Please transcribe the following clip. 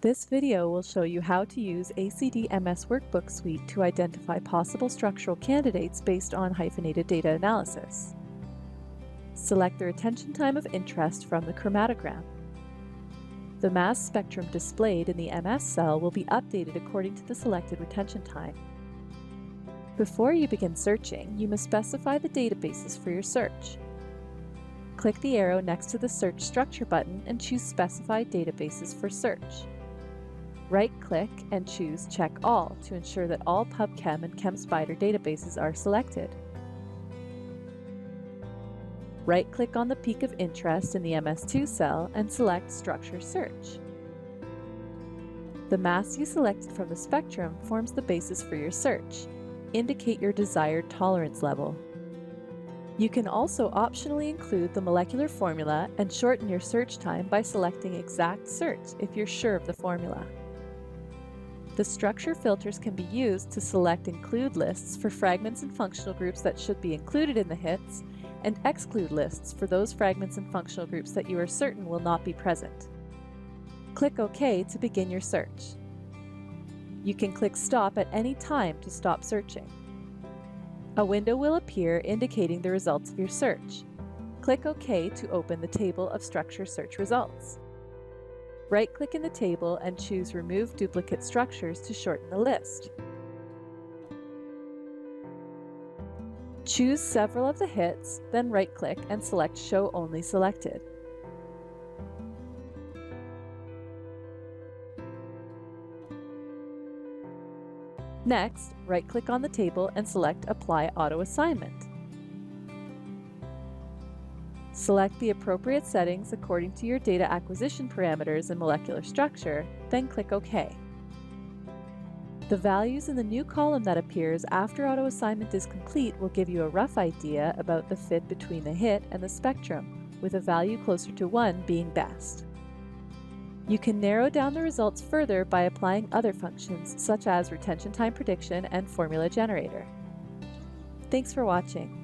This video will show you how to use ACDMS Workbook Suite to identify possible structural candidates based on hyphenated data analysis. Select the retention time of interest from the chromatogram. The mass spectrum displayed in the MS cell will be updated according to the selected retention time. Before you begin searching, you must specify the databases for your search. Click the arrow next to the Search Structure button and choose Specify Databases for Search. Right-click and choose Check All to ensure that all PubChem and ChemSpider databases are selected. Right-click on the peak of interest in the MS2 cell and select Structure Search. The mass you selected from the spectrum forms the basis for your search. Indicate your desired tolerance level. You can also optionally include the molecular formula and shorten your search time by selecting Exact Search if you're sure of the formula. The structure filters can be used to select include lists for fragments and functional groups that should be included in the hits, and exclude lists for those fragments and functional groups that you are certain will not be present. Click OK to begin your search. You can click Stop at any time to stop searching. A window will appear indicating the results of your search. Click OK to open the table of structure search results. Right-click in the table and choose Remove Duplicate Structures to shorten the list. Choose several of the hits, then right-click and select Show Only Selected. Next, right-click on the table and select Apply Auto Assignment. Select the appropriate settings according to your data acquisition parameters and molecular structure, then click OK. The values in the new column that appears after auto assignment is complete will give you a rough idea about the fit between the hit and the spectrum, with a value closer to 1 being best. You can narrow down the results further by applying other functions such as retention time prediction and formula generator. Thanks for watching.